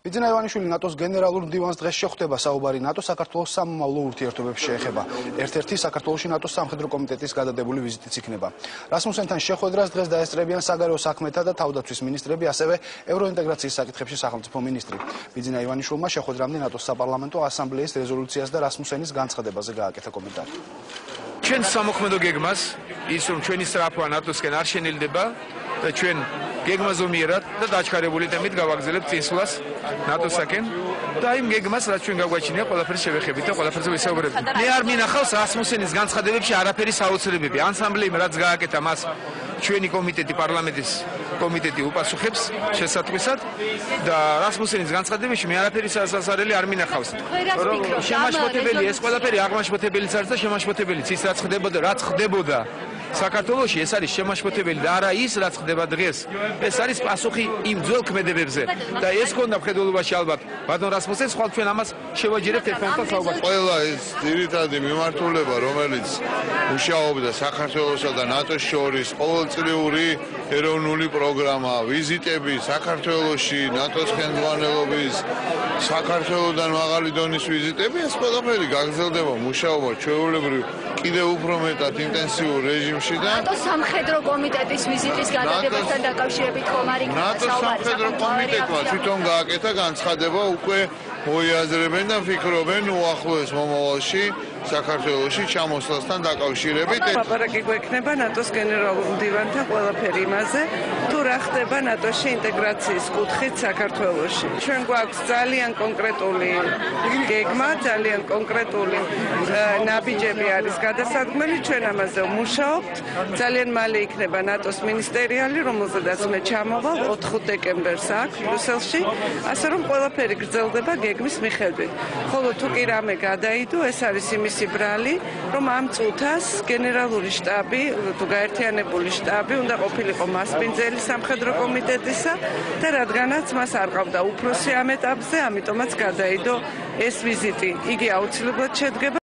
ბიძინა ივანიშვილი ნატოს გენერალურ მდივანს დღეს შეხვდება საუბარი ნატო-საქართველოს სამომავლო ურთიერთობებს შეეხება. ერთ-ერთი საქართველოში ნატოს სამხედრო კომიტეტის გადადებული ვიზიტიც იქნება. რასმუსენთან შეხვედრას დღეს დაესწრებიან საგარეო საქმეთა და თავდაცვის მინისტრები, ასევე ევროინტეგრაციის საკითხებში სახელმწიფო მინისტრი. ბიძინა ივანიშვილმა შეხვედრამდე ნატოს საპარლამენტო ასამბლეის რეზოლუციას და რასმუსენის განცხადებაზე გააკეთა კომენტარი. ჩვენ სამოქმედო გეგმას ის რომ ჩვენი სწრაფვა ნატოსკენ არ შენელდება და ჩვენ გეგმაზომიერად და დაჩქარებული თემით გავაგზავნებთ წინსვლას ნატოსაკენ და იმ გეგმას რაც ჩვენ გაგვაჩინია ყველაფერი შევეხებით და ყველაფერზე ვისაუბრებთ. მე არ მინახავს რასმუსენის განცხადებებში არაფერი საოცრებები. ასამბლეამ რაც გააკეთა მას ჩვენი კომიტეტი პარლამენტის კომიტეტი უპასუხებს შესატყვისად და რასმუსენის განცხადებებში მე არაფერი სასასარელი არ მინახავს. შემაშფოთებელი ეს ყველაფერი აღმაშფოთებელიც არის და შემაშფოთებელიც ის რაც ხდებოდა საქართველოში ეს არის შემაშფოთებელი და არა ის რაც ხდება დღეს. ეს არის პასუხი იმ ძველ ქმედებებზე და ეს ქონდა მხედველობაში ალბათ ბატონ რასმუსენს ხვალ ჩვენ ამას შევაჯერებთ ერთმანეთთან საუბარში. ყველა ეს ძირითადი მიმართულება რომელიც მუშაობდა საქართველოსა და ნატოს შორის ყოველწლიური ეროვნული პროგრამა, ვიზიტები საქართველოში, ნატოს ხელმძღვანელობის საქართველოდან მაღალი დონის ვიზიტები, ეს ყველაფერი გაგრძელდება მუშაობა ჩვეულებრივ კიდევ უფრო მეტად ინტენსიურ რეჟიმში და ნატოს სამხედრო კომიტეტის ვიზიტის გადადებასთან დაკავშირებით ხომ არ იქნება საუბარი? ნატოს სამხედრო კომიტეტმა თვითონ გააკეთა განცხადება, უკვე მოიაზრებენ და ფიქრობენ უახლოეს მომავალში საქართველოში ჩამოსვლასთან დაკავშირებით. ლაპარაკი გვექნება ნატოს გენერალურ მდივანთან ყველაფერი იმაზე, თუ რა ხდება ნატოში ინტეგრაციის კუთხით საქართველოში. ჩვენ გვაქვს ძალიან კონკრეტული გეგმა, ძალიან კონკრეტული ნაბიჯები არის გადასადგმელი, ჩვენ ამაზე ვმუშაობთ. ძალიან მალე იქნება ნატოს მინისტერიალი, რომელზედაც მე ჩამოვალ 4 დეკემბერს აქ ბრიუსელში, ასე რომ ყველაფერი გრძელდება გეგმის მიხედვით. ხოლო თუ კი რამე გადაიდო, ეს არის იმისი ბრალი, რომ ამ წუთას გენერალური შტაბი, თუ გაერთიანებული შტაბი უნდა ყოფილიყო მასპინძელი სამხედრო კომიტეტისა და რადგანაც მას არ ყავდა უფროსი ამ ეტაპზე, ამიტომაც გადაიდო ეს ვიზიტი. იგი აუცილებლად შედგება